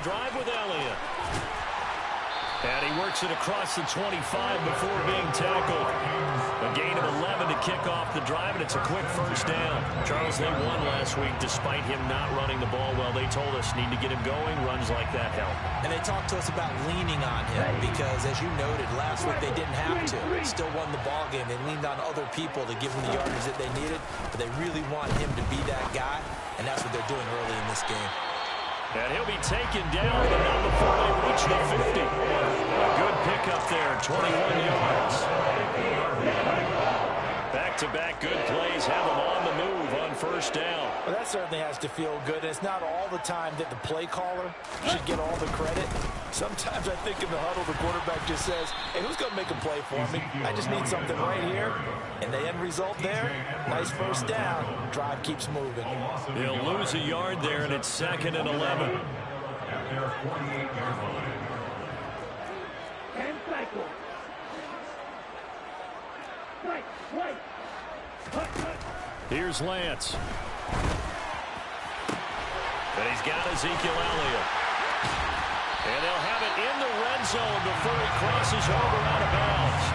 drive with Elliott. And he works it across the 25 before being tackled. A gain of 11 to kick off the drive, and it's a quick first down. Charles, they won last week despite him not running the ball well. They told us need to get him going. Runs like that help. And they talked to us about leaning on him because, as you noted, last week they didn't have to. Still won the ball game. They leaned on other people to give them the yardage that they needed, but they really want him to be that guy, and that's what they're doing early in this game. And he'll be taken down, but not before they reach the 50. A good pickup there, 21 yards. Back-to-back good plays have them on the move on first down. Well, that certainly has to feel good. It's not all the time that the play caller should get all the credit. Sometimes I think in the huddle, the quarterback just says, hey, who's going to make a play for me? I just need something right here. And the end result there, nice first down. Drive keeps moving. They'll lose a yard there, and it's 2nd and 11. Here's Lance. And he's got Ezekiel Elliott. And they'll have it in the red zone before he crosses over out of bounds.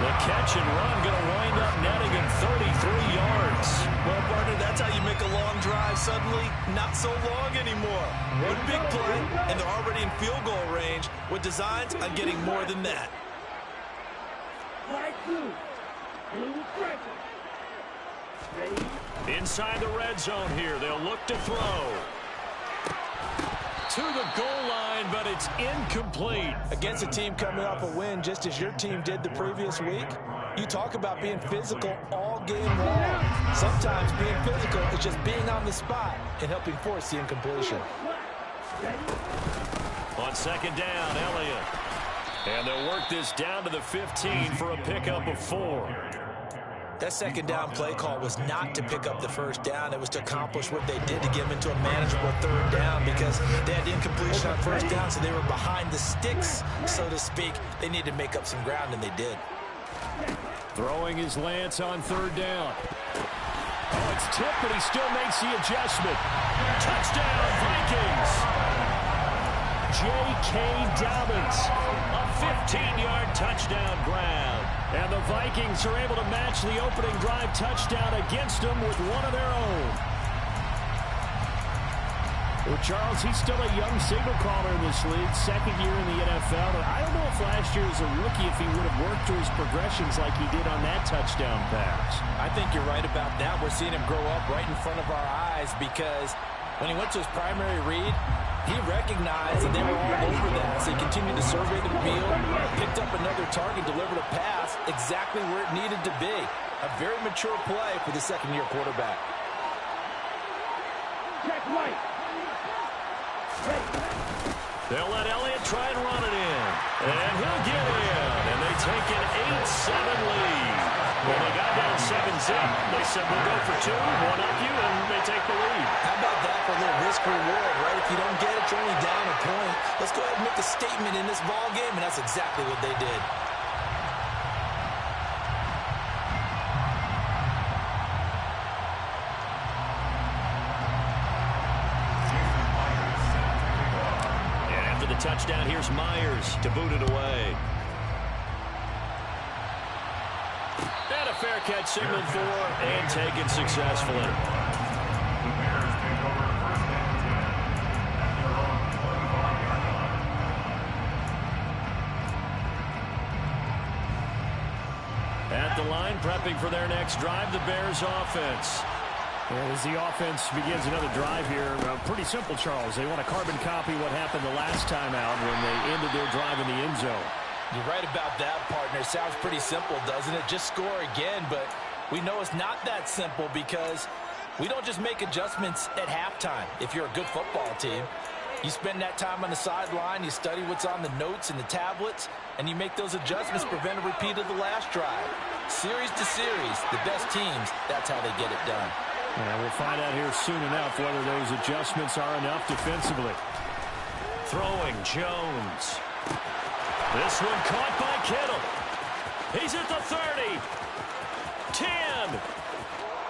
The catch and run going to wind up netting him 33 yards. Well, partner, that's how you make a long drive suddenly not so long anymore. One big play, and they're already in field goal range with designs on getting more than that. Inside the red zone here, they'll look to throw. To the goal line, but it's incomplete. Against a team coming off a win, just as your team did the previous week, you talk about being physical all game long. Sometimes being physical is just being on the spot and helping force the incompletion. On second down, Elliott. And they'll work this down to the 15 for a pickup of 4. That second down play call was not to pick up the first down. It was to accomplish what they did to get them into a manageable third down because they had the incompletion on first down, so they were behind the sticks, so to speak. They needed to make up some ground, and they did. Throwing his Lance on third down. Oh, it's tipped, but he still makes the adjustment. Touchdown, Vikings! J.K. Dobbins, a 15-yard touchdown grab. And the Vikings are able to match the opening drive touchdown against them with one of their own. Well, Charles, he's still a young signal caller in this league, second year in the NFL. I don't know if last year as a rookie if he would have worked through his progressions like he did on that touchdown pass. I think you're right about that. We're seeing him grow up right in front of our eyes because when he went to his primary read, he recognized that they were all over that. So he continued to survey the field, picked up another target, delivered a pass exactly where it needed to be. A very mature play for the second-year quarterback. Check right. They'll let Elliott try and run it in. And he'll get in. And they take an 8-7 lead. When they got down 7-0, they said, we'll go for 2, one up you, and they take the lead. How about that for a little risk-reward, right? If you don't get it, you're only down a point. Let's go ahead and make a statement in this ball game, and that's exactly what they did. And after the touchdown, here's Myers to boot it away. And a fair catch signaled for and taken successfully. At the line, prepping for their next drive, the Bears offense. And as the offense begins another drive here, pretty simple, Charles. They want to carbon copy what happened the last time out when they ended their drive in the end zone. You're right about that, partner. Sounds pretty simple, doesn't it? Just score again, but we know it's not that simple because we don't just make adjustments at halftime if you're a good football team. You spend that time on the sideline, you study what's on the notes and the tablets, and you make those adjustments to prevent a repeat of the last drive. Series to series, the best teams, that's how they get it done. And we'll find out here soon enough whether those adjustments are enough defensively. Throwing Jones. This one caught by Kittle. He's at the 30. 10.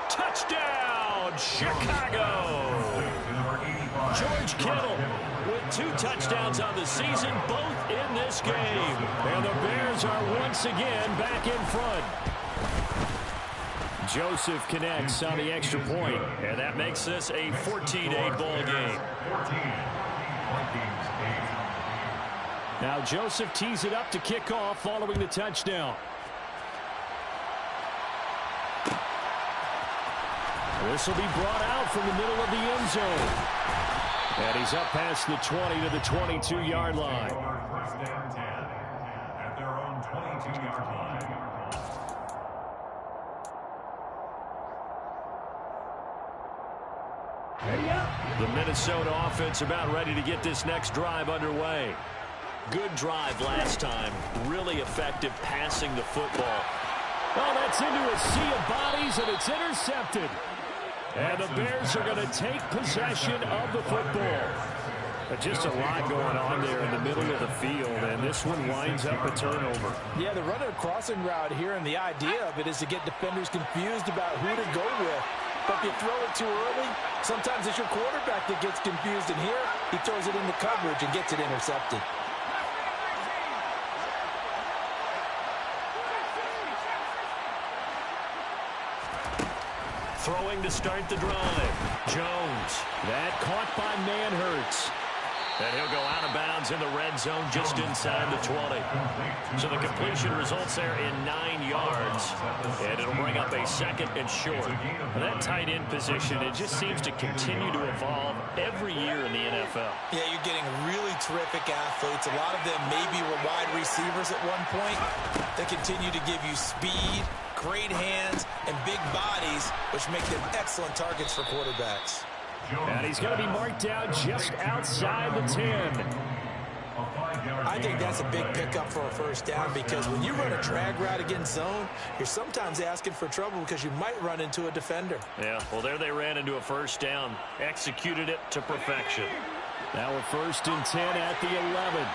Touchdown, Chicago. George Kittle with 2 touchdowns on the season, both in this game. And the Bears are once again back in front. Joseph connects on the extra point, and that makes this a 14-8 ball game. Now Joseph tees it up to kick off following the touchdown. This will be brought out from the middle of the end zone. And he's up past the 20 to the 22-yard line. First down 10 at their own 22-yard line. The Minnesota offense about ready to get this next drive underway. Good drive last time. Really effective passing the football. Oh, that's into a sea of bodies, and it's intercepted. And the Bears are going to take possession of the football. Just a lot going on there in the middle of the field, and this one winds up a turnover. Yeah, they're running a crossing route here, and the idea of it is to get defenders confused about who to go with. But if you throw it too early, sometimes it's your quarterback that gets confused, and here he throws it into coverage and gets it intercepted. Throwing to start the drive. Jones. That caught by Manhertz. And he'll go out of bounds in the red zone just inside the 20. So the completion results there in 9 yards. And it'll bring up a 2nd and short. And that tight end position, it just seems to continue to evolve every year in the NFL. Yeah, you're getting really terrific athletes. A lot of them maybe were wide receivers at one point. They continue to give you speed, great hands, and big bodies, which make them excellent targets for quarterbacks. And he's going to be marked down just outside the 10. I think that's a big pickup for a first down because when you run a drag route against zone, you're sometimes asking for trouble because you might run into a defender. Yeah, well, there they ran into a first down. Executed it to perfection. Now a 1st and 10 at the 11.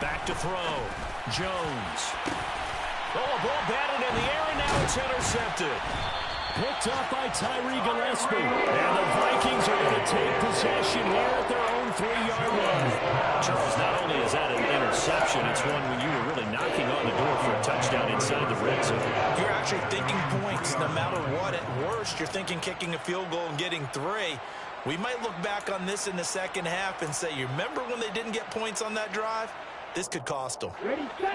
Back to throw. Jones. Oh, a ball batted in the air, and now it's intercepted. Picked up by Tyree Gillespie. And the Vikings are going to take possession here at their own 3-yard line. Charles, not only is that an interception, it's one when you were really knocking on the door for a touchdown inside the red zone. You're actually thinking points no matter what. At worst, you're thinking kicking a field goal and getting 3. We might look back on this in the second half and say, you remember when they didn't get points on that drive? This could cost them.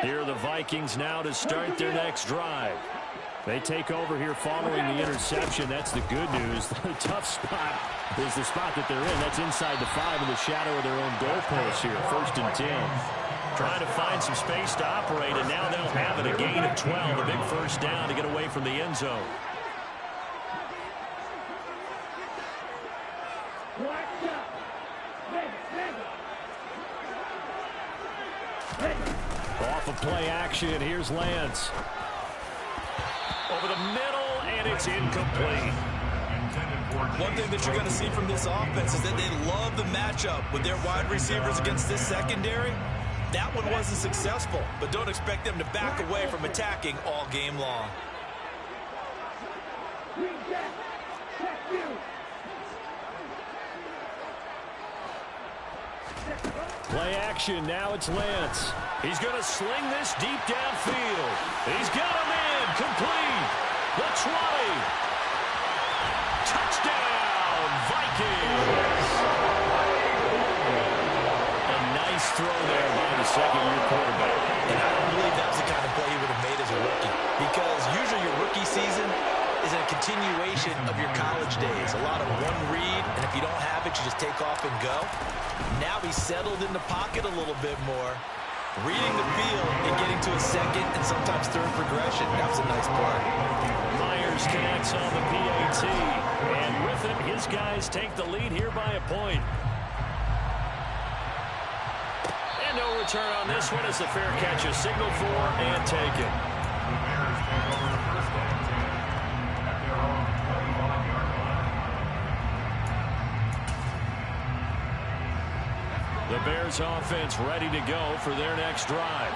Here are the Vikings now to start their next drive. They take over here following the interception. That's the good news. The tough spot is the spot that they're in. That's inside the 5 in the shadow of their own goalpost here. 1st and 10. Trying to find some space to operate, and now they'll have it. A gain of 12, a big first down to get away from the end zone. Off of play action, here's Lance. Over the middle, and it's incomplete. One thing that you're going to see from this offense is that they love the matchup with their wide receivers against this secondary. That one wasn't successful, but don't expect them to back away from attacking all game long. Play action, now it's Lance. He's going to sling this deep downfield. He's got him in, complete. The 20. Touchdown, Vikings. A nice throw there by the second-year quarterback. And I don't believe that was the kind of play he would have made as a rookie, because usually your rookie season is a continuation of your college days. A lot of one read, and if you don't have it, you just take off and go. Now he's settled in the pocket a little bit more, reading the field and getting to a 2nd and sometimes 3rd progression. That was a nice play. Myers connects on the PAT, and with it, his guys take the lead here by a point. And no return on this one as the fair catch is signaled for and taken. The Bears offense ready to go for their next drive.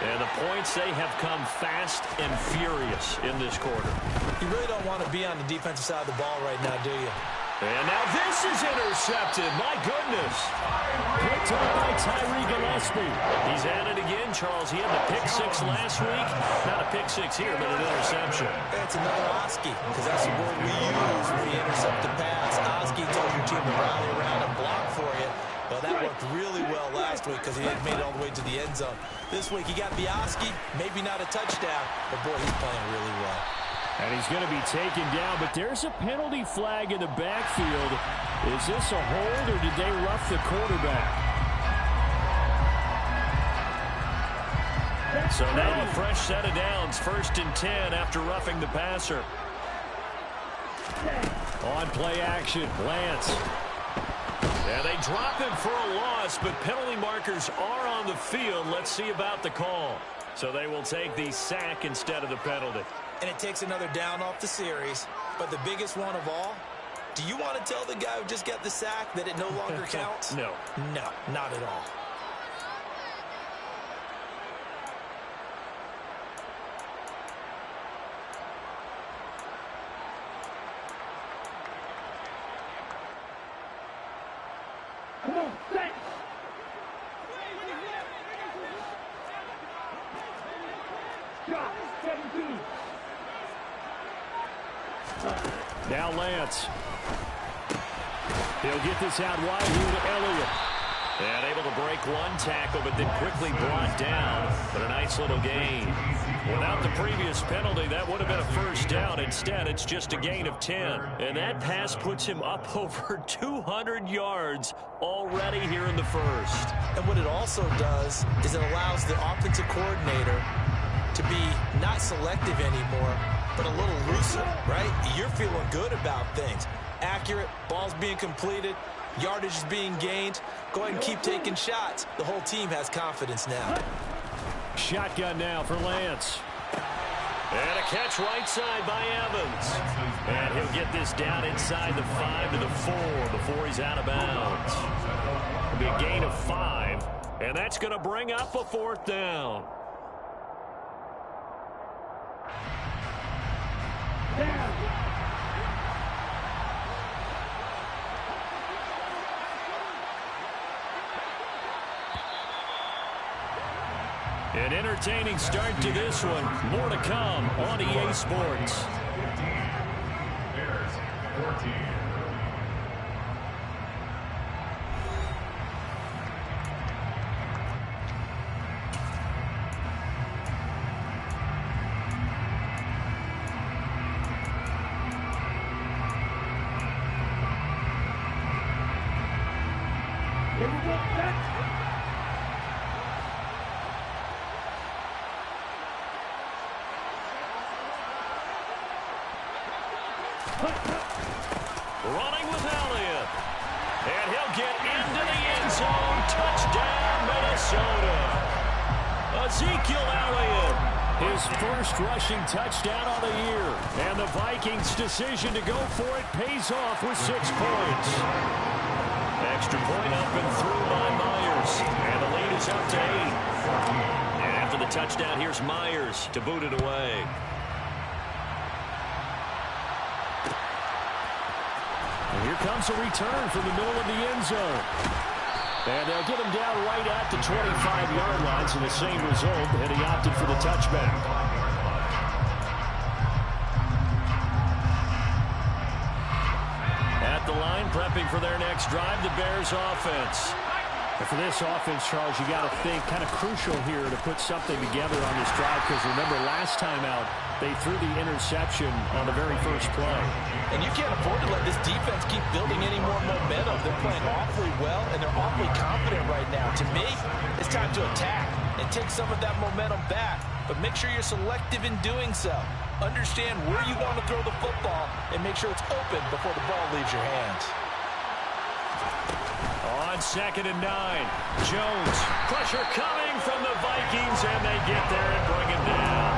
And the points, they have come fast and furious in this quarter. You really don't want to be on the defensive side of the ball right now, do you? And now this is intercepted. My goodness. Picked up by Tyree Gillespie. He's at it again, Charles. He had the pick six last week. Not a pick six here, but an interception. It's another Oski, because that's the word we use when we intercept the pass. Oski tells your team to rally around and block for you. Well, that worked really well last week because he had made it all the way to the end zone. This week, he got the Oski, maybe not a touchdown, but boy, he's playing really well. And he's going to be taken down, but there's a penalty flag in the backfield. Is this a hold, or did they rough the quarterback? So now a fresh set of downs, 1st and 10 after roughing the passer. On play action, Lance. And they drop him for a loss, but penalty markers are on the field. Let's see about the call. So they will take the sack instead of the penalty. And it takes another down off the series. But the biggest one of all, do you want to tell the guy who just got the sack that it no longer counts? No. No, not at all. Now Lance. He'll get this out wide here to Elliott. And able to break one tackle, but then quickly brought down. But a nice little gain. Without the previous penalty, that would have been a first down. Instead, it's just a gain of 10. And that pass puts him up over 200 yards already here in the first. And what it also does is it allows the offensive coordinator to be not selective anymore, but a little looser, right? You're feeling good about things. Accurate, balls being completed, yardage is being gained. Go ahead and keep taking shots. The whole team has confidence now. Shotgun now for Lance. And a catch right side by Evans. And he'll get this down inside the 5 to the 4 before he's out of bounds. It'll be a gain of 5, and that's going to bring up a 4th down. An entertaining start to this one. More to come on EA Sports. 15, Bears 14. Running with Elliott. And he'll get into the end zone. Touchdown, Minnesota. Ezekiel Elliott. His first rushing touchdown of the year. And the Vikings' decision to go for it pays off with 6 points. Extra point up and through by Myers. And the lead is up to 8. And after the touchdown, here's Myers to boot it away. And here comes a return from the middle of the end zone. And they'll get him down right at the 25-yard line, so the same result, and he opted for the touchback. At the line, prepping for their next drive, the Bears offense. And for this offense, Charles, you got to think kind of crucial here to put something together on this drive, because remember last time out, they threw the interception on the very first play. And you can't afford to let this defense keep building any more momentum. They're playing awfully well, and they're awfully confident right now. To me, it's time to attack and take some of that momentum back. But make sure you're selective in doing so. Understand where you want to throw the football and make sure it's open before the ball leaves your hands. On 2nd and 9, Jones. Pressure coming from the Vikings, and they get there and bring him down.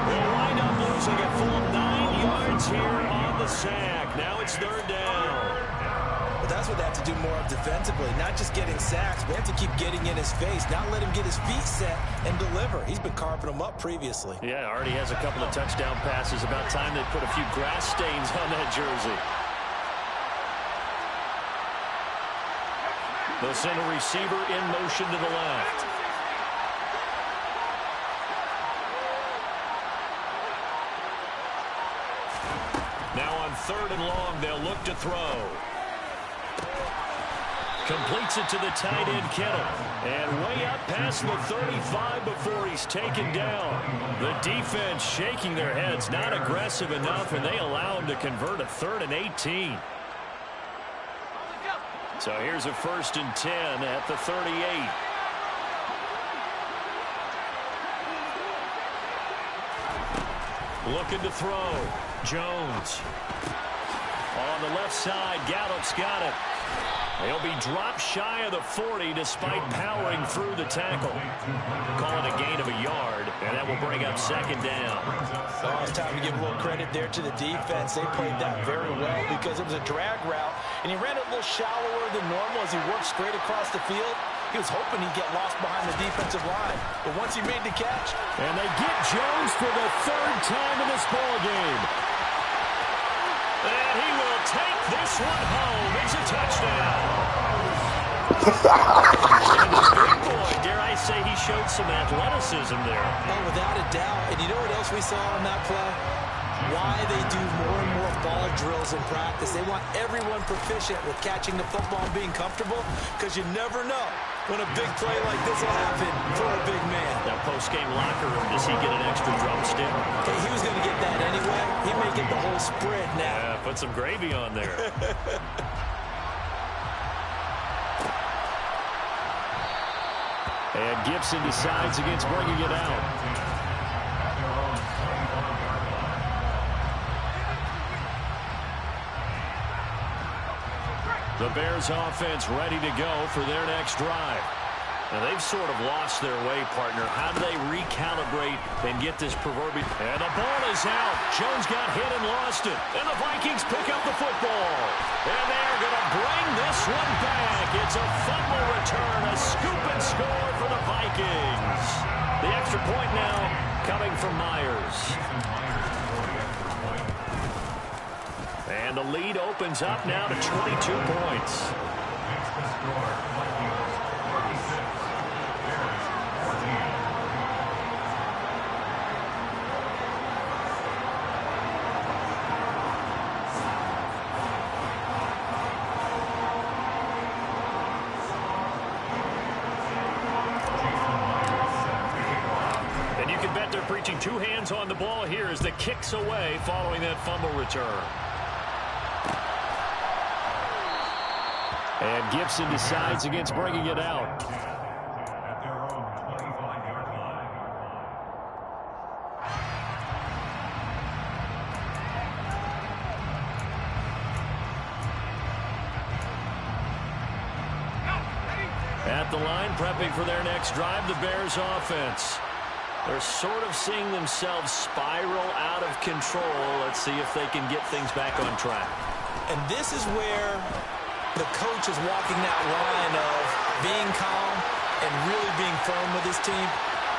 They'll wind up losing a full 9 yards here on the sack. Now it's 3rd down. But that's what that's to do more of defensively, not just getting sacks. We have to keep getting in his face, not let him get his feet set and deliver. He's been carving them up previously. Yeah, already has a couple of touchdown passes. About time they put a few grass stains on that jersey. They'll send a receiver in motion to the left. Now on 3rd and long, they'll look to throw. Completes it to the tight end, Kittle. And way up past the 35 before he's taken down. The defense shaking their heads, not aggressive enough, and they allow him to convert a 3rd and 18. So here's a 1st and 10 at the 38. Looking to throw. Jones. On the left side, Gallup's got it. He'll be dropped shy of the 40 despite powering through the tackle. Call it a gain of a yard, and that will bring up 2nd down. Oh, it's time to give a little credit there to the defense. They played that very well because it was a drag route, and he ran it a little shallower than normal as he worked straight across the field. He was hoping he'd get lost behind the defensive line, but once he made the catch. And they get Jones for the 3rd time in this ball game. And he will take this one home. It's a touchdown. And the big boy, dare I say, he showed some athleticism there. Oh, without a doubt. And you know what else we saw on that play? Why they do more and more ball drills in practice. They want everyone proficient with catching the football and being comfortable, because you never know when a big play like this will happen for a big man. That post-game locker room, does he get an extra drumstick? Okay, he was going to get that anyway. He may get the whole spread now. Yeah, put some gravy on there. And Gibson decides against bringing it out. The Bears offense ready to go for their next drive. Now they've sort of lost their way, partner. How do they recalibrate and get this proverbial? And the ball is out. Jones got hit and lost it. And the Vikings pick up the football. And they're going to bring this one back. It's a fumble return, a scoop and score for the Vikings. The extra point now coming from Myers. And the lead opens up now to 22 points. And you can bet they're preaching 2 hands on the ball here as the kick's away following that fumble return. And Gibson decides against bringing it out. At their own 25-yard line. At the line, prepping for their next drive, the Bears offense. They're sort of seeing themselves spiral out of control. Let's see if they can get things back on track. And this is where the coach is walking that line of being calm and really being firm with his team.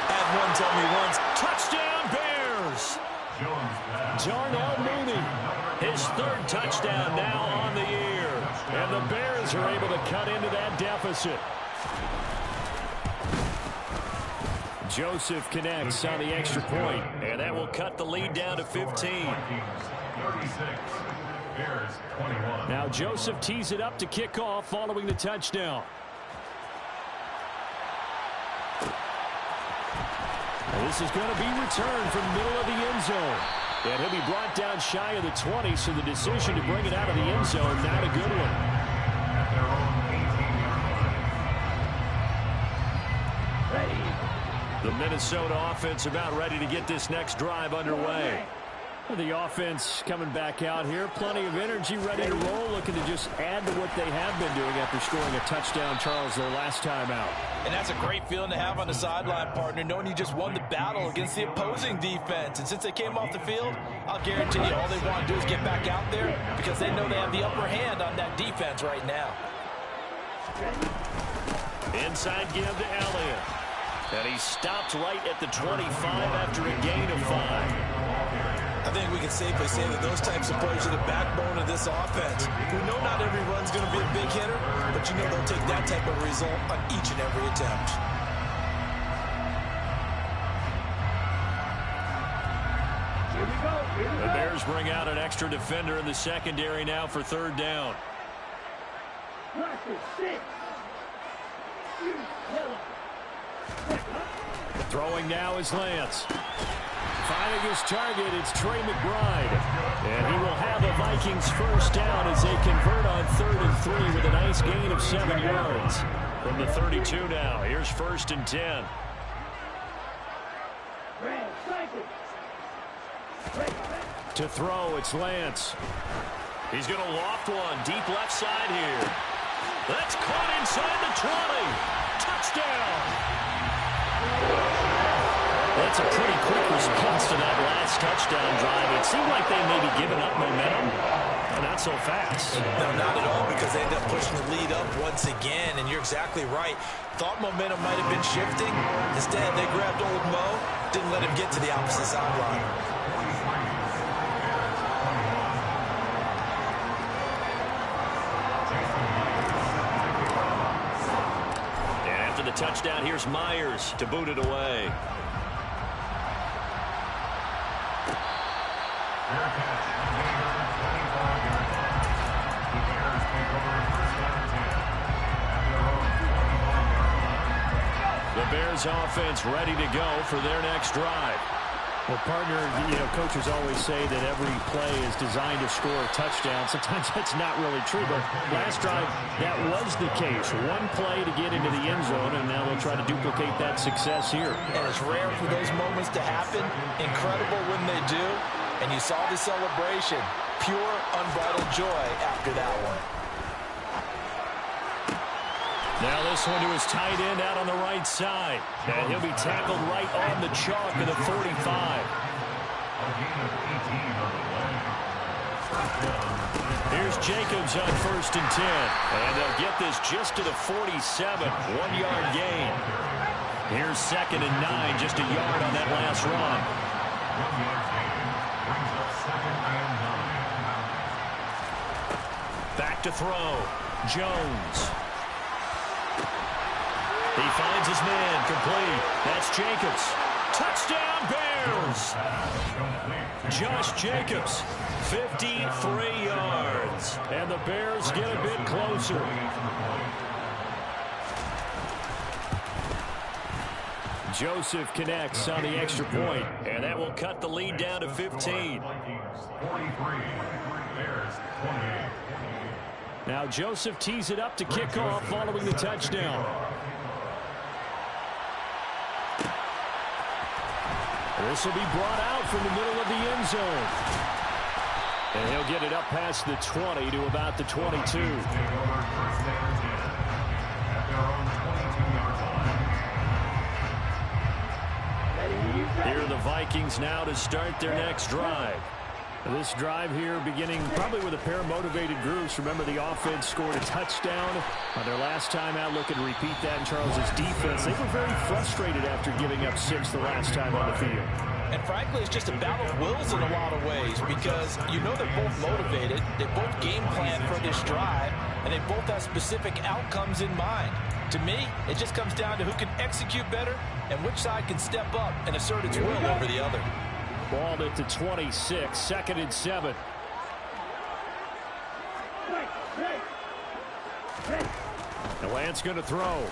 I had one tell me once, Touchdown, Bears! Jarnell Mooney, his 3rd touchdown now on the year. And the Bears are able to cut into that deficit. Joseph connects on the extra point, and that will cut the lead down to 15. 36. Bears 21. Now Joseph tees it up to kick off following the touchdown. And this is going to be returned from the middle of the end zone. And he'll be brought down shy of the 20, so the decision to bring it out of the end zone, not a good one. At their own 18-yard line. The Minnesota offense about ready to get this next drive underway. The offense coming back out here. Plenty of energy, ready to roll, looking to just add to what they have been doing after scoring a touchdown, Charles, their last time out. And that's a great feeling to have on the sideline, partner, knowing you just won the battle against the opposing defense. And since they came off the field, I'll guarantee you all they want to do is get back out there because they know they have the upper hand on that defense right now. Inside give to Elliott. And he stopped right at the 25 after a gain of 5. I think we can safely say that those types of plays are the backbone of this offense. We know not every run's going to be a big hitter, but you know they'll take that type of result on each and every attempt. The Bears bring out an extra defender in the secondary now for third down. Throwing now is Lance. Finding his target, it's Trey McBride. And he will have a Vikings first down as they convert on 3rd and 3 with a nice gain of 7 yards. From the 32 now, here's 1st and 10. To throw, it's Lance. He's going to loft one deep left side here. That's caught inside the 20. Touchdown. That's a pretty quick response to that last touchdown drive. It seemed like they may be giving up momentum. Not so fast. No, not at all, because they end up pushing the lead up once again, and you're exactly right. Thought momentum might have been shifting. Instead, they grabbed old Mo, didn't let him get to the opposite sideline. And after the touchdown, here's Myers to boot it away. The Bears offense ready to go for their next drive. Well, partner, you know, coaches always say that every play is designed to score a touchdown. Sometimes that's not really true, but last drive, that was the case. One play to get into the end zone, and now they'll try to duplicate that success here. And it's rare for those moments to happen. Incredible when they do. And you saw the celebration. Pure, unbridled joy after that one. Now this one to his tight end out on the right side. And he'll be tackled right on the chalk of the 45. Here's Jacobs on 1st and 10. And they'll get this just to the 47. 1-yard gain. Here's 2nd and 9. Just a yard on that last run. Back to throw. Jones. He finds his man, complete. That's Jacobs. Touchdown, Bears! Josh Jacobs, 53 yards. And the Bears get a bit closer. Joseph connects on the extra point, and that will cut the lead down to 15. Now Joseph tees it up to kick off following the touchdown. This will be brought out from the middle of the end zone. And he'll get it up past the 20 to about the 22. Here are the Vikings now to start their next drive. This drive here beginning probably with a pair of motivated groups. Remember, the offense scored a touchdown on their last time out. Looking to repeat that in Charles's defense. They were very frustrated after giving up 6 the last time on the field. And frankly, it's just a battle of wills in a lot of ways, because you know they're both motivated, they both game plan for this drive, and they both have specific outcomes in mind. To me, it just comes down to who can execute better and which side can step up and assert its will over the other. Ball at the 26, 2nd and 7. And Lance going to throw.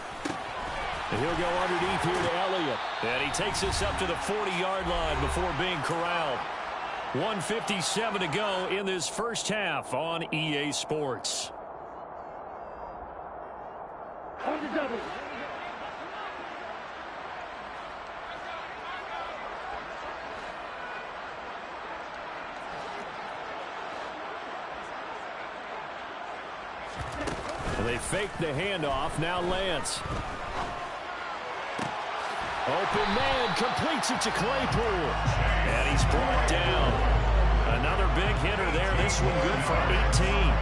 And he'll go underneath here to Elliott. And he takes this up to the 40-yard line before being corralled. 1:57 to go in this first half on EA Sports. They fake the handoff. Now Lance. Open man completes it to Claypool. And he's brought down. Another big hitter there. This one good for 18.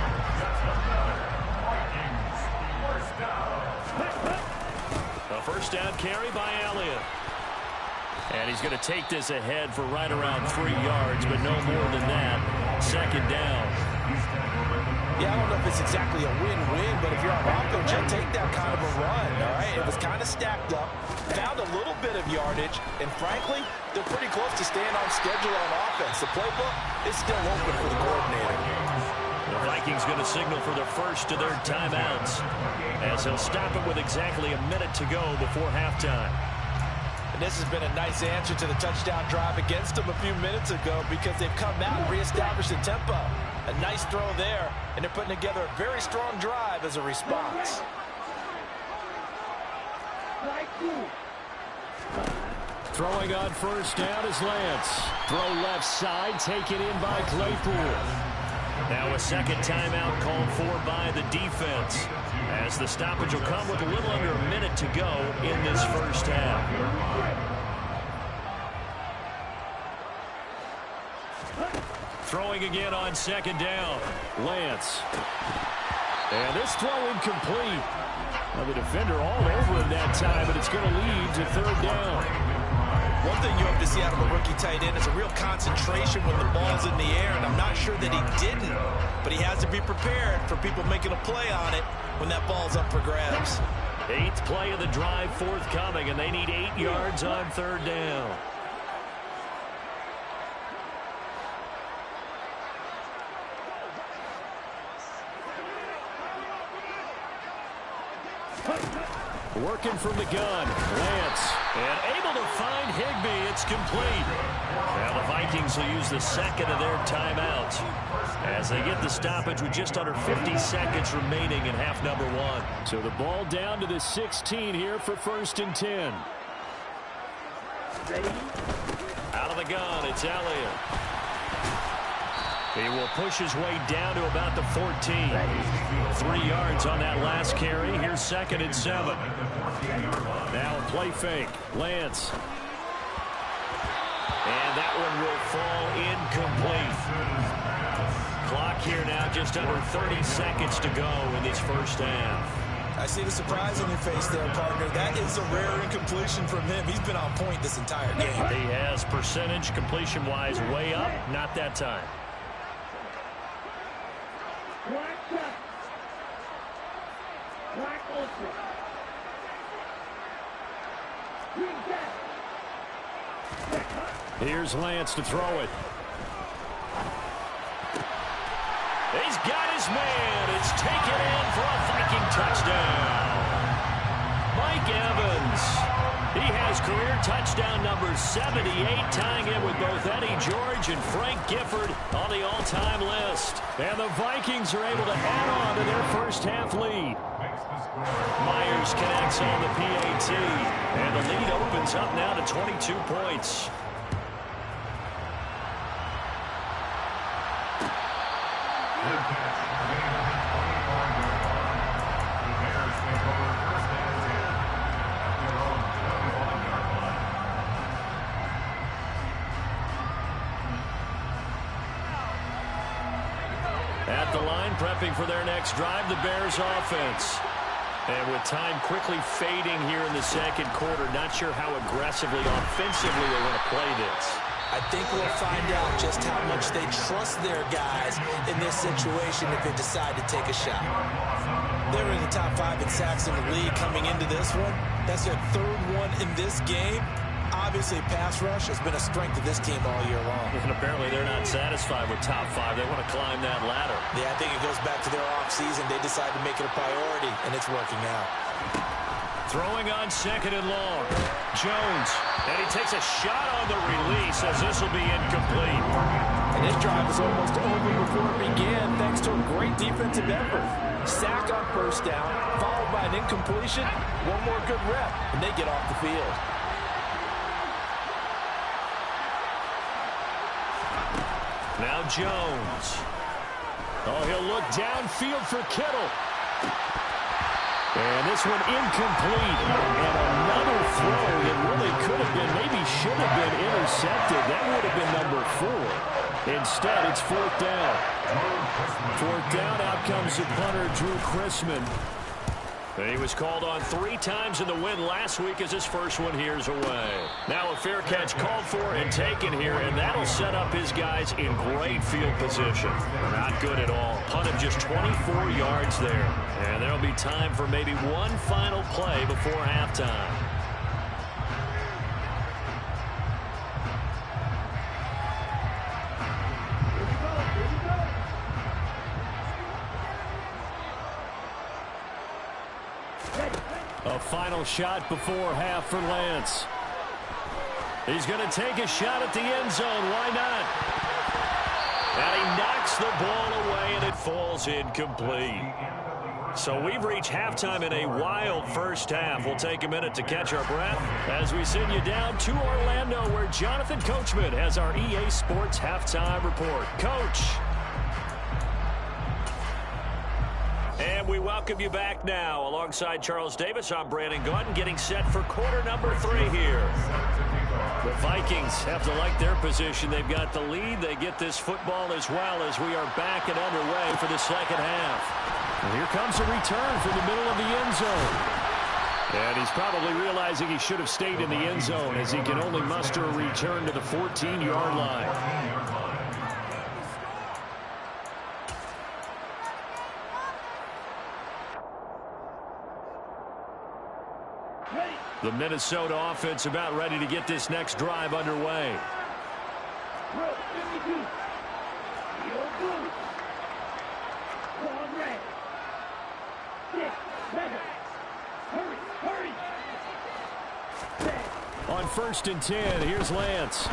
carry by Elliott. And he's going to take this ahead for right around 3 yards, but no more than that. Second down. Yeah, I don't know if it's exactly a win-win, but if you're on offense, you'll take that kind of a run, all right? It was kind of stacked up, found a little bit of yardage, and frankly, they're pretty close to staying on schedule on offense. The playbook is still open for the coordinator. The Vikings going to signal for the first of their timeouts, as they'll stop it with exactly a minute to go before halftime. And this has been a nice answer to the touchdown drive against them a few minutes ago because they've come out and reestablished the tempo. A nice throw there, and they're putting together a very strong drive as a response. Throwing on first down is Lance. Throw left side, taken in by Claypool. Now a second timeout called for by the defense, as the stoppage will come with a little under a minute to go in this first half. Throwing again on second down. Lance. And this throw incomplete. Now the defender all over him that time, but it's going to lead to third down. One thing you have to see out of a rookie tight end is a real concentration when the ball's in the air, and I'm not sure that he didn't, but he has to be prepared for people making a play on it when that ball's up for grabs. 8th play of the drive forthcoming, and they need 8 yards on third down. Working from the gun, Lance. And able to find Higbee. It's complete. Now the Vikings will use the second of their timeouts as they get the stoppage with just under 50 seconds remaining in half number 1. So the ball down to the 16 here for 1st and 10. Out of the gun, it's Elliott. He will push his way down to about the 14. 3 yards on that last carry. Here's 2nd and 7. Now a play fake. Lance. And that one will fall incomplete. Clock here now just under 30 seconds to go in this first half. I see the surprise on your face there, partner. That is a rare incompletion from him. He's been on point this entire game. He has percentage completion-wise way up. Not that time. Here's Lance to throw it. He's got his man. It's taken in for a Viking touchdown. Mike Evans. He has career touchdown number 78, tying it with both Eddie George and Frank Gifford on the all-time list. And the Vikings are able to add on to their first half lead. Myers connects on the PAT, and the lead opens up now to 22 points. At the line, prepping for their next drive, the Bears offense. And with time quickly fading here in the second quarter, not sure how aggressively, offensively they want to play this. I think we'll find out just how much they trust their guys in this situation if they decide to take a shot. They were in the top 5 in sacks in the league coming into this one. That's their 3rd one in this game. Obviously, pass rush has been a strength of this team all year long. And apparently they're not satisfied with top 5. They want to climb that ladder. Yeah, I think it goes back to their offseason. They decide to make it a priority, and it's working out. Throwing on 2nd and long. Jones. And he takes a shot on the release as this will be incomplete. And this drive was almost over before it began thanks to a great defensive effort. Sack on first down, followed by an incompletion. One more good rep, and they get off the field. Now Jones. Oh, he'll look downfield for Kittle. And this one incomplete. And another throw that really could have been, maybe should have been intercepted. That would have been number 4. Instead, it's 4th down. 4th down, out comes the punter, Drew Chrisman. He was called on 3 times in the win last week as his first one here's away. Now a fair catch called for and taken here, and that'll set up his guys in great field position. Not good at all. Punt of just 24 yards there. And there'll be time for maybe one final play before halftime. A final shot before half for Lance. He's going to take a shot at the end zone. Why not? And he knocks the ball away, and it falls incomplete. So we've reached halftime in a wild first half. We'll take a minute to catch our breath as we send you down to Orlando, where Jonathan Coachman has our EA Sports halftime report. Coach. And we welcome you back now. Alongside Charles Davis, I'm Brandon Gaudin, getting set for quarter number 3 here. The Vikings have to like their position. They've got the lead. They get this football as well as we are back and underway for the second half. And here comes a return from the middle of the end zone. And he's probably realizing he should have stayed in the end zone as he can only muster a return to the 14-yard line. The Minnesota offense about ready to get this next drive underway. On 1st and 10, here's Lance.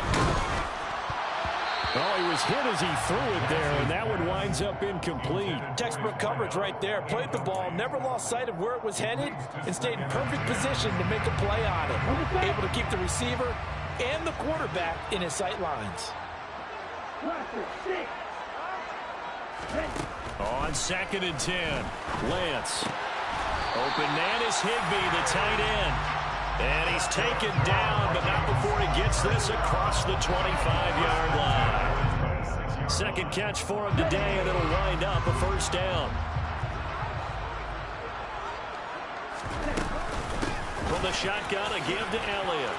Oh, he was hit as he threw it there, and that one winds up incomplete. Textbook coverage right there. Played the ball, never lost sight of where it was headed, and stayed in perfect position to make a play on it. Able to keep the receiver and the quarterback in his sight lines. On 2nd and 10, Lance. Open man is Higbee, the tight end. And he's taken down, but not before he gets this across the 25-yard line. Second catch for him today, and it'll wind up a first down. From the shotgun, a give to Elliott.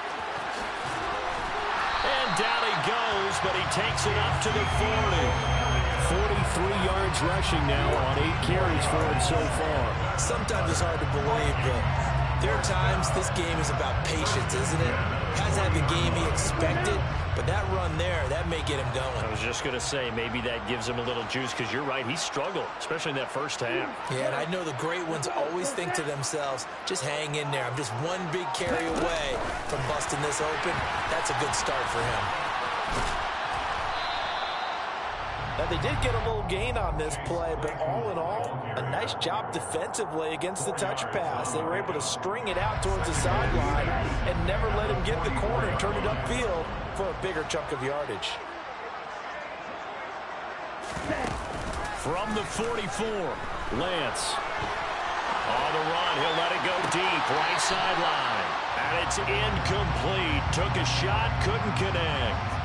And down he goes, but he takes it up to the 40. 43 yards rushing now on 8 carries for him so far. Sometimes it's hard to believe, but there are times this game is about patience, isn't it? Hasn't had the game he expected, but that run there, that may get him going. I was just going to say, maybe that gives him a little juice, because you're right, he struggled, especially in that first half. Yeah, and I know the great ones always think to themselves, just hang in there. I'm just one big carry away from busting this open. That's a good start for him. Now, they did get a little gain on this play, but all in all, a nice job defensively against the touch pass. They were able to string it out towards the sideline and never let him get the corner and turn it upfield for a bigger chunk of yardage. From the 44, Lance. On the run, he'll let it go deep, right sideline. And it's incomplete. Took a shot, couldn't connect.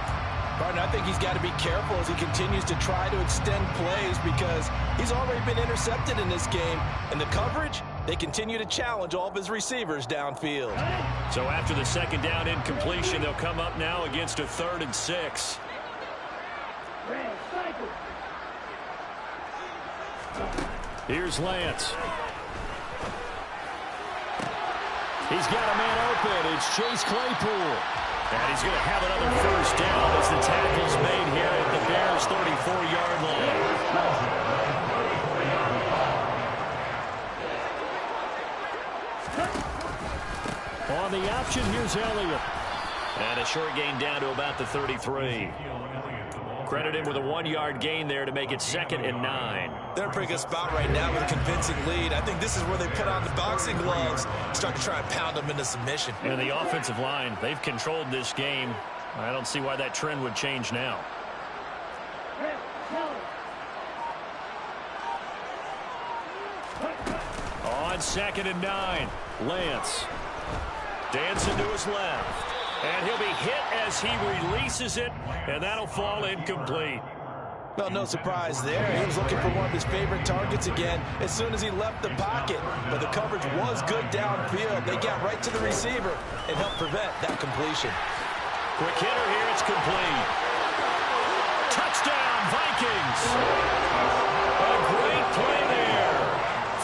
Partner, I think he's got to be careful as he continues to try to extend plays because he's already been intercepted in this game. And the coverage, they continue to challenge all of his receivers downfield. So after the second down incompletion, they'll come up now against a 3rd and 6. Here's Lance. He's got a man open. It's Chase Claypool. And he's going to have another first down as the tackle's made here at the Bears' 34-yard line. On the option, here's Elliott. And a short gain down to about the 33. Credit him with a 1-yard gain there to make it 2nd and 9. They're in a pretty good spot right now with a convincing lead. I think this is where they put on the boxing gloves, start to try and pound them into submission. And the offensive line, they've controlled this game. I don't see why that trend would change now. On 2nd and 9, Lance. Dancing to his left. And he'll be hit as he releases it, and that'll fall incomplete. Well, no surprise there. He was looking for one of his favorite targets again as soon as he left the pocket. But the coverage was good downfield. They got right to the receiver and helped prevent that completion. Quick hitter here. It's complete. Touchdown, Vikings. A great play there.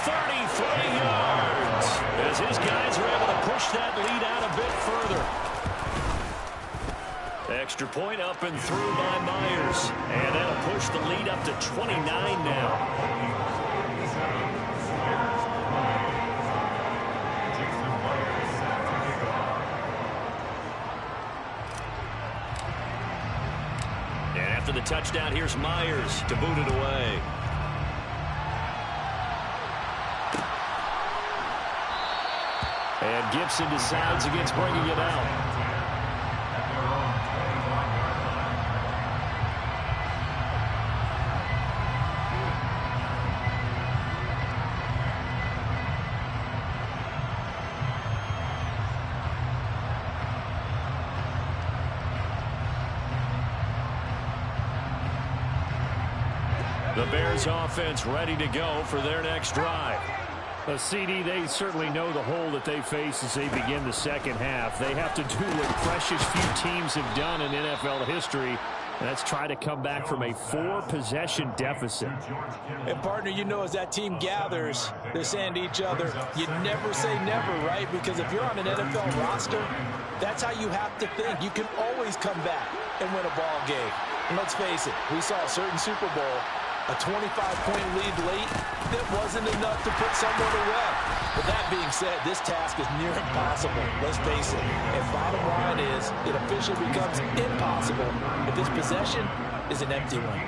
33 yards. As his guys are able to push that lead out a bit further. Extra point up and through by Myers. And that'll push the lead up to 29 now. And after the touchdown, here's Myers to boot it away. And Gibson decides against bringing it out. The Bears offense ready to go for their next drive. CD, they certainly know the hole that they face as they begin the second half. They have to do what precious few teams have done in NFL history, and that's try to come back from a 4-possession deficit. And, partner, you know as that team gathers, they're saying to each other, you never say never, right? Because if you're on an NFL roster, that's how you have to think. You can always come back and win a ball game. And let's face it, we saw a certain Super Bowl, a 25-point lead late, that wasn't enough to put someone away. But that being said, this task is near impossible. Let's face it. And bottom line is, it officially becomes impossible if this possession is an empty one.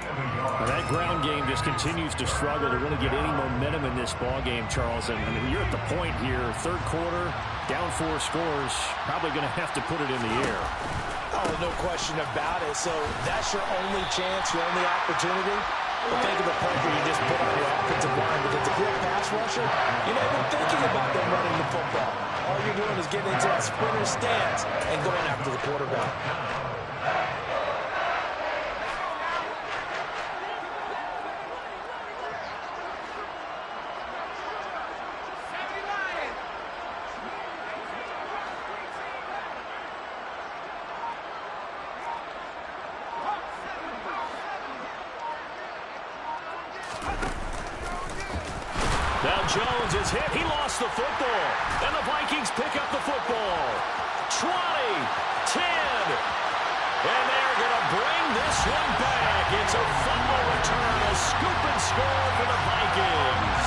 Well, that ground game just continues to struggle to really get any momentum in this ball game, Charles. And I mean, you're at the point here, third quarter, down 4 scores, probably going to have to put it in the air. Oh, no question about it. So that's your only chance, your only opportunity. Well, think of the pressure you just put on your offensive line, because if you're a pass rusher, you're not even thinking about them running the football. All you're doing is getting into that sprinter stance and going after the quarterback. Now Jones is hit. He lost the football. And the Vikings pick up the football. 20, 10. And they're going to bring this one back. It's a fumble return, a scoop and score for the Vikings.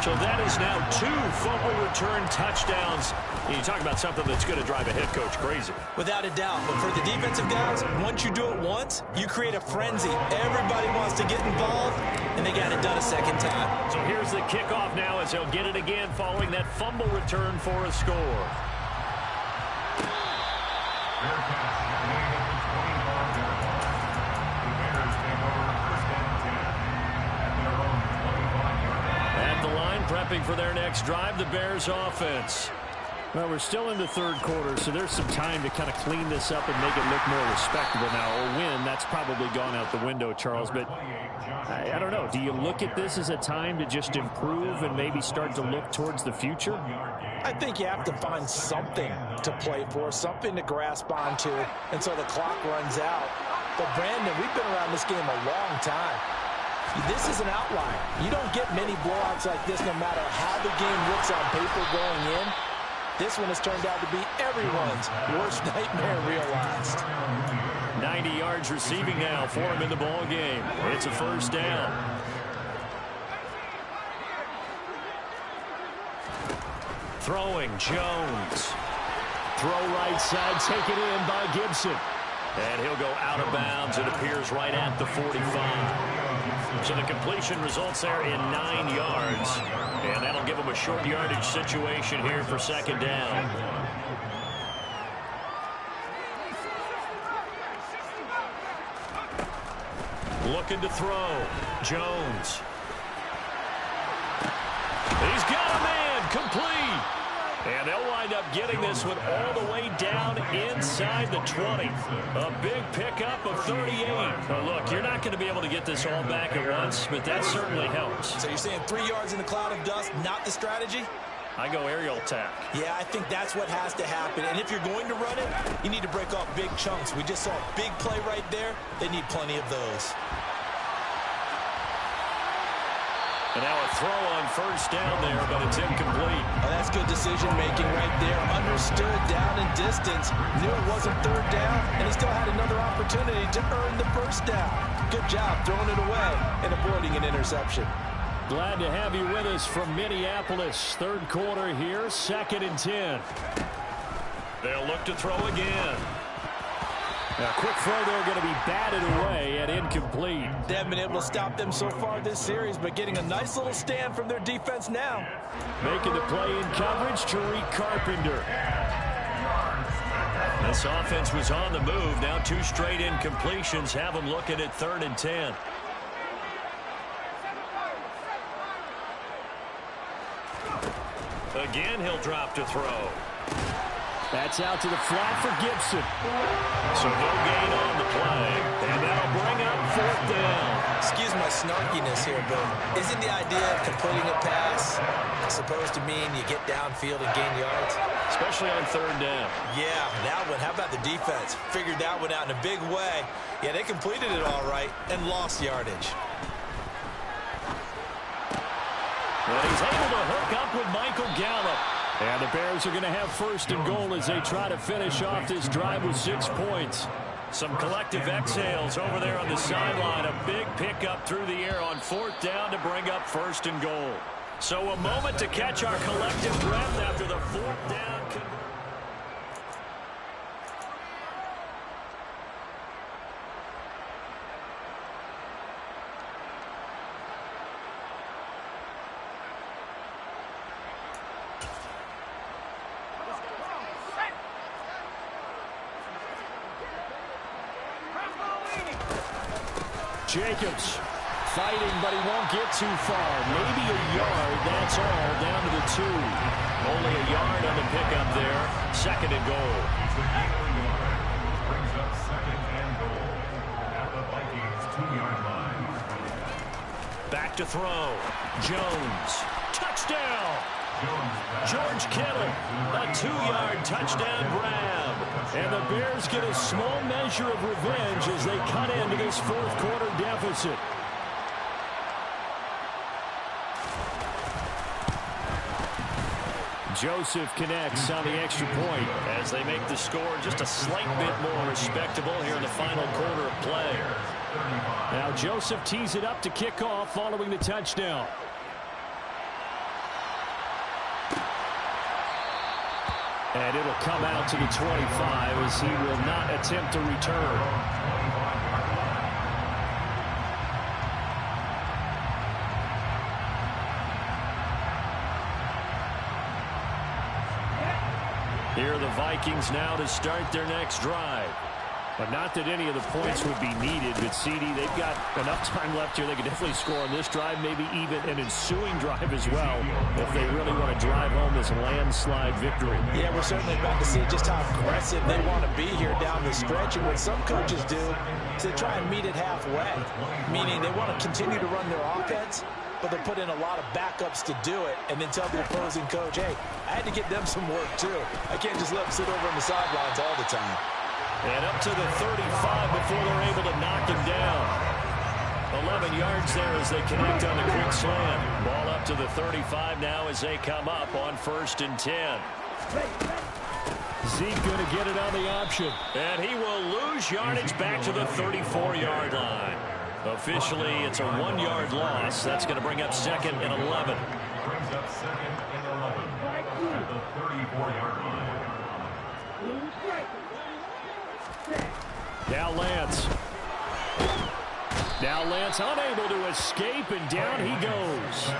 So that is now 2 fumble return touchdowns. And you talk about something that's going to drive a head coach crazy. Without a doubt. But for the defensive guys, once you do it once, you create a frenzy. Everybody wants to get involved, and they got it done a second time. So here's the kickoff now as they'll get it again following that fumble return for a score. At the line, prepping for their next drive, the Bears offense. Well, we're still in the third quarter, so there's some time to kind of clean this up and make it look more respectable now. A win, that's probably gone out the window, Charles. But I don't know. Do you look at this as a time to just improve and maybe start to look towards the future? I think you have to find something to play for, something to grasp onto until the clock runs out. But, Brandon, we've been around this game a long time. This is an outlier. You don't get many blowouts like this no matter how the game looks on paper going in. This one has turned out to be everyone's worst nightmare realized. 90 yards receiving now for him in the ball game. It's a first down. Throwing, Jones. Throw right side, taken in by Gibson. And he'll go out of bounds. It appears right at the 45. So the completion results there in 9 yards. And that'll give him a short yardage situation here for second down. Looking to throw. Jones. He's got a man. Complete. And they'll wind up getting this one all the way down inside the 20. A big pickup of 38. Now, look, you're not going to be able to get this all back at once, but that certainly helps. So you're saying 3 yards in a cloud of dust, not the strategy? I go aerial attack. Yeah, I think that's what has to happen. And if you're going to run it, you need to break off big chunks. We just saw a big play right there. They need plenty of those. And now a throw on first down there, but it's incomplete. Oh, that's good decision-making right there. Understood down and distance. Knew it wasn't third down, and he still had another opportunity to earn the first down. Good job throwing it away and avoiding an interception. Glad to have you with us from Minneapolis. Third quarter here, 2nd and 10. They'll look to throw again. Now, quick throw there, going to be batted away and incomplete. They haven't been able to stop them so far this series, but getting a nice little stand from their defense now. Making the play in coverage, Tariq Carpenter. This offense was on the move. Now 2 straight incompletions have them looking at 3rd and 10. Again, he'll drop to throw. That's out to the flat for Gibson. So no gain on the play, and that'll bring up 4th down. Excuse my snarkiness here, but isn't the idea of completing a pass supposed to mean you get downfield and gain yards? Especially on 3rd down. Yeah, that one. How about the defense? Figured that one out in a big way. Yeah, they completed it all right and lost yardage. Well, he's able to hook up with Michael Gallup. And the Bears are going to have 1st and goal as they try to finish off this drive with 6 points. Some collective exhales over there on the sideline. A big pickup through the air on 4th down to bring up 1st and goal. So a moment to catch our collective breath after the 4th down. Jacobs fighting, but he won't get too far. Maybe a yard, that's all, down to the 2. Only a yard on the pickup there. 2nd and goal. Brings up 2nd and goal at the Vikings 2-yard line. Back to throw. Jones. Touchdown. George Kittle. A 2-yard touchdown grab. And the Bears get a small measure of revenge as they cut into this 4th quarter deficit. Joseph connects on the extra point as they make the score just a slight bit more respectable here in the final quarter of play. Now Joseph tees it up to kick off following the touchdown. And it'll come out to the 25 as he will not attempt to return. Here are the Vikings now to start their next drive. But not that any of the points would be needed, but CD, they've got enough time left here. They could definitely score on this drive, maybe even an ensuing drive as well, if they really want to drive home this landslide victory. Yeah, we're certainly about to see just how aggressive they want to be here down the stretch. And what some coaches do is they try and meet it halfway, meaning they want to continue to run their offense, but they put in a lot of backups to do it and then tell the opposing coach, hey, I had to get them some work too. I can't just let them sit over on the sidelines all the time. And up to the 35 before they're able to knock him down. 11 yards there as they connect on the quick slant. Ball up to the 35 now as they come up on 1st and 10. Zeke going to get it on the option. And he will lose yardage back to the 34-yard line. Officially, it's a 1-yard loss. That's going to bring up 2nd and 11. Brings up 2nd and 11 at the 34-yard line. Now Lance. Now Lance unable to escape, and down he goes.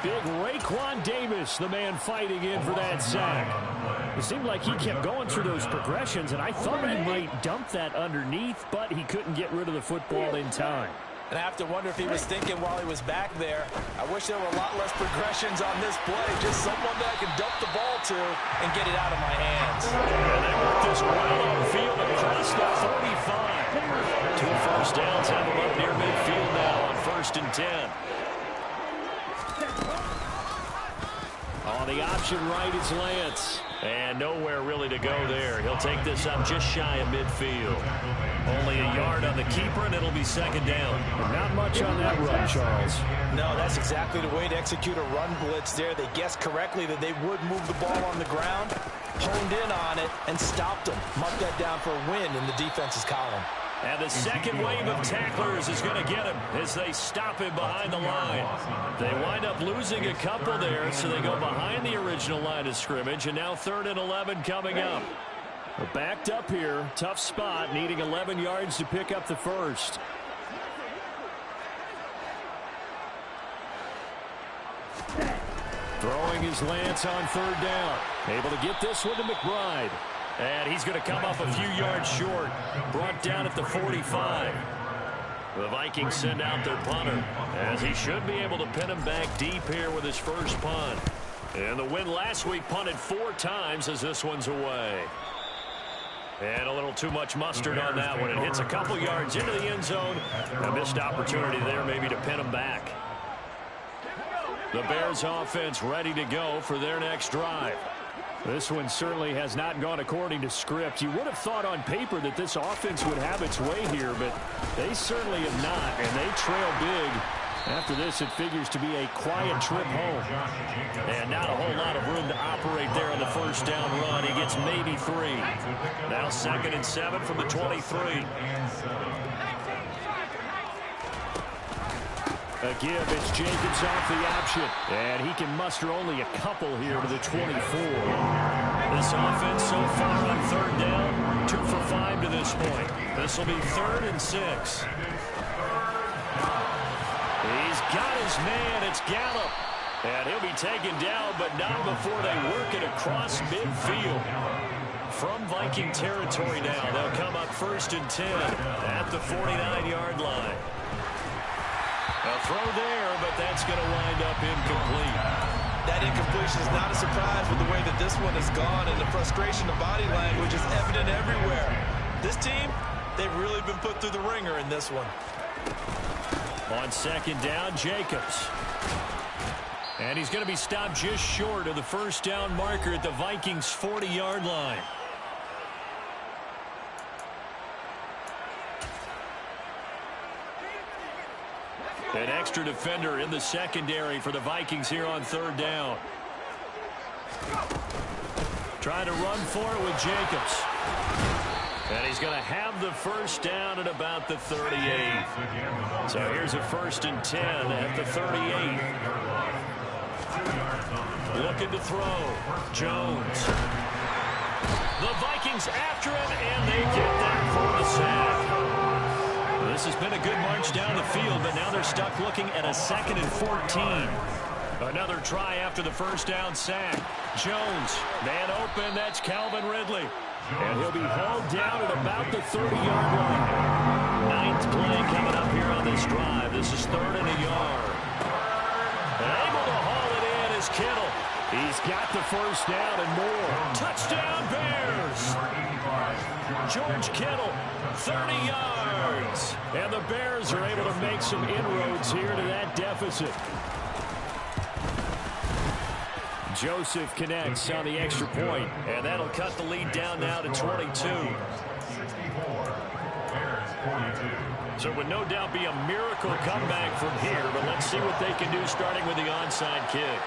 Big Raekwon Davis, the man fighting in for that sack. It seemed like he kept going through those progressions, and I thought he might dump that underneath, but he couldn't get rid of the football in time. And I have to wonder if he was thinking while he was back there, I wish there were a lot less progressions on this play. Just someone that I can dump the ball to and get it out of my hands. And they work this well on field across the 35. 2 first downs have them up near midfield now on 1st and 10. On the option right, it's Lance. And nowhere really to go there. He'll take this up just shy of midfield. Only a yard on the keeper, and it'll be 2nd down. Not much on that run, Charles. No, that's exactly the way to execute a run blitz there. They guessed correctly that they would move the ball on the ground, honed in on it, and stopped them. Marked that down for a win in the defense's column. And the second wave of tacklers is going to get him as they stop him behind the line. They wind up losing a couple there, so they go behind the original line of scrimmage, and now 3rd and 11 coming up. We're backed up here. Tough spot, needing 11 yards to pick up the first. Throwing his Lance on 3rd down. Able to get this one to McBride. And he's going to come up a few yards short. Brought down at the 45. The Vikings send out their punter, as he should be able to pin him back deep here with his first punt. And the win last week punted 4 times as this one's away. And a little too much mustard on that one. It hits a couple yards into the end zone. A missed opportunity there maybe to pin him back. The Bears offense ready to go for their next drive. This one certainly has not gone according to script. You would have thought on paper that this offense would have its way here, but they certainly have not, and they trail big. After this, it figures to be a quiet trip home. And not a whole lot of room to operate there on the first down run. He gets maybe 3. Now 2nd and 7 from the 23. A give, it's Jacobs off the option. And he can muster only a couple here to the 24. This offense so far on 3rd down, 2 for 5 to this point. This will be 3rd and 6. He's got his man, it's Gallup. And he'll be taken down, but not before they work it across midfield. From Viking territory now, they'll come up 1st and 10 at the 49-yard line. A throw there, but that's going to wind up incomplete. That incompletion is not a surprise with the way that this one has gone, and the frustration of body language is evident everywhere. This team, they've really been put through the ringer in this one. On 2nd down, Jacobs. And he's going to be stopped just short of the first down marker at the Vikings' 40-yard line. An extra defender in the secondary for the Vikings here on 3rd down. Trying to run for it with Jacobs. And he's going to have the first down at about the 38. So here's a 1st and 10 at the 38. Looking to throw. Jones. The Vikings after him, and they get there for the sack. This has been a good march down the field, but now they're stuck looking at a 2nd and 14. Another try after the first down sack. Jones, man open, that's Calvin Ridley. And he'll be hauled down at about the 30-yard line. 9th play coming up here on this drive. This is 3rd and a yard. And able to haul it in is Kittle. He's got the first down and more. Touchdown Bears! George Kittle, 30 yards. And the Bears are able to make some inroads here to that deficit. Joseph connects on the extra point. And that'll cut the lead down now to 22. So it would no doubt be a miracle comeback from here, but let's see what they can do starting with the onside kick.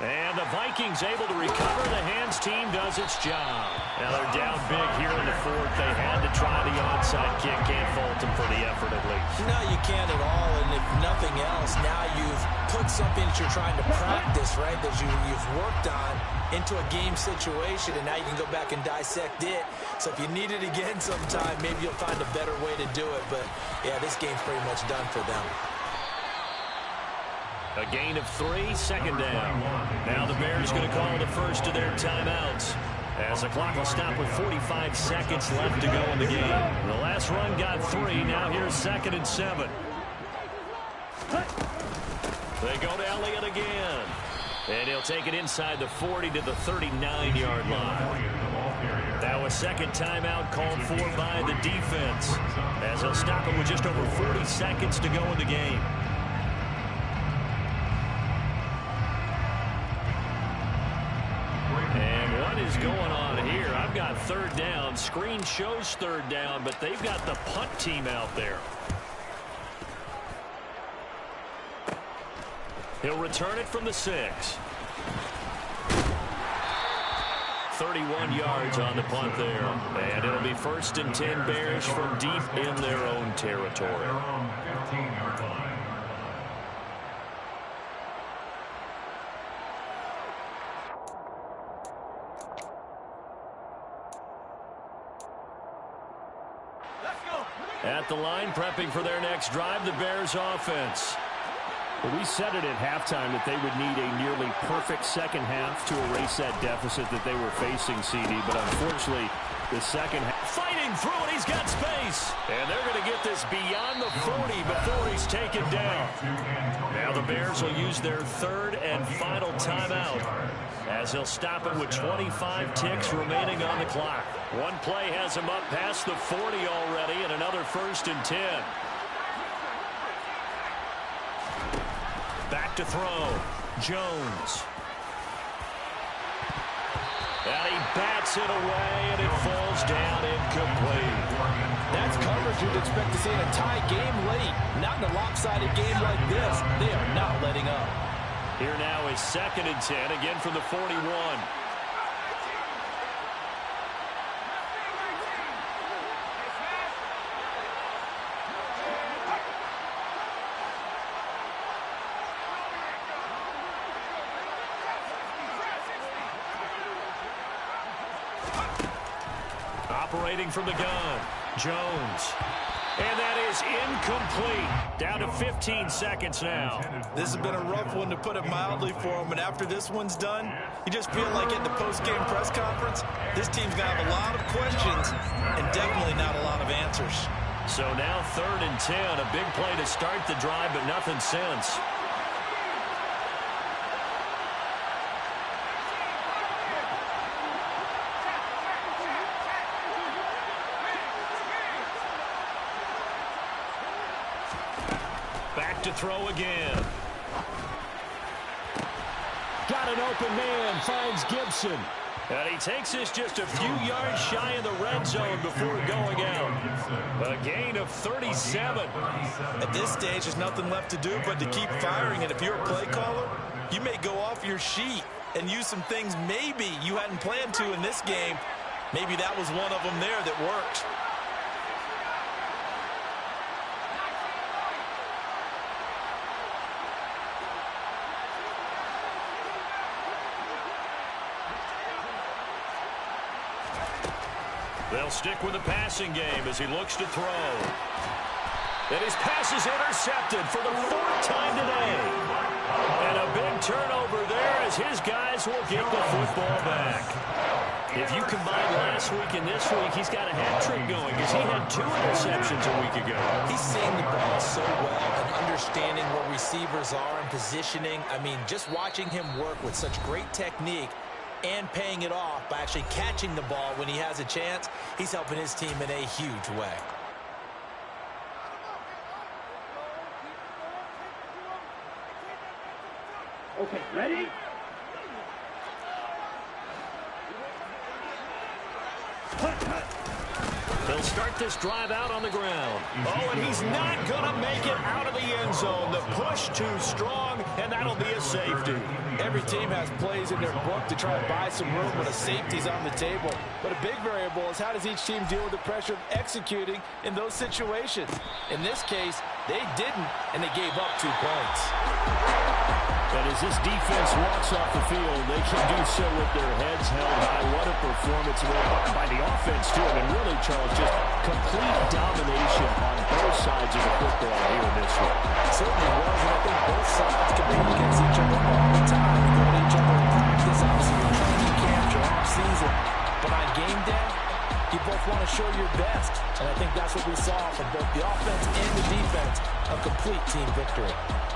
And the Vikings able to recover. The hands team does its job. Now they're down big here in the 4th. They had to try the onside kick. Can't fault them for the effort at least. No, you can't at all. And if nothing else, now you've put something that you're trying to practice, right, that you've worked on into a game situation, and now you can go back and dissect it. So if you need it again sometime, maybe you'll find a better way to do it. But, yeah, this game's pretty much done for them. A gain of 3, 2nd down. Now the Bears going to call the first of their timeouts. As the clock will stop with 45 seconds left to go in the game. The last run got 3. Now here's 2nd and 7. They go to Elliott again. And he'll take it inside the 40 to the 39-yard line. Now a second timeout called for by the defense, as he'll stop it with just over 40 seconds to go in the game. And what is going on here? I've got 3rd down. Screen shows 3rd down, but they've got the punt team out there. He'll return it from the 6. 31 yards on the punt there. And it'll be 1st and 10 Bears from deep in their own territory. At the line, prepping for their next drive, the Bears offense. Well, we said it at halftime that they would need a nearly perfect second half to erase that deficit that they were facing, CD. But unfortunately, the second half. Fighting through it, he's got space. And they're going to get this beyond the 40 before he's taken down. Now the Bears will use their 3rd and final timeout, as he'll stop it with 25 ticks remaining on the clock. One play has him up past the 40 already, and another 1st and 10. Back to throw. Jones. And he bats it away, and it falls down incomplete. That's coverage you'd expect to see in a tie game late. Not in a lopsided game like this. They are not letting up. Here now is 2nd and 10, again from the 41. Operating from the gun, Jones. And that is incomplete. Down to 15 seconds now. This has been a rough one, to put it mildly, for him. And after this one's done, you just feel like at the post-game press conference, this team's going to have a lot of questions and definitely not a lot of answers. So now 3rd and 10. A big play to start the drive, but nothing since. To throw again. Got an open man, finds Gibson. And he takes this just a few yards shy of the red zone before going out. A gain of 37. At this stage, there's nothing left to do but to keep firing. And if you're a play caller, you may go off your sheet and use some things maybe you hadn't planned to in this game. Maybe that was one of them there that worked. They'll stick with the passing game as he looks to throw. And his pass is intercepted for the 4th time today. And a big turnover there as his guys will get the football back. If you combine last week and this week, he's got a hat trick going, because he had 2 interceptions a week ago. He's seeing the ball so well and understanding where receivers are and positioning. I mean, just watching him work with such great technique and paying it off by actually catching the ball when he has a chance, he's helping his team in a huge way. Okay, ready? They'll start this drive out on the ground. Oh, and he's not going to make it out of the end zone. The push too strong, and that'll be a safety. Every team has plays in their book to try to buy some room when a safety's on the table. But a big variable is how does each team deal with the pressure of executing in those situations. In this case, they didn't, and they gave up 2 points. But as this defense walks off the field, they can do so with their heads held high. What a performance by the offense, too. I mean, really, Charles, just complete domination on both sides of the football here in this one. It certainly was, and I think both sides compete against each other all the time. They go at each other in practice, obviously, in training camp, off season. game day, you both want to show your best. And I think that's what we saw from both the offense and the defense, a complete team victory.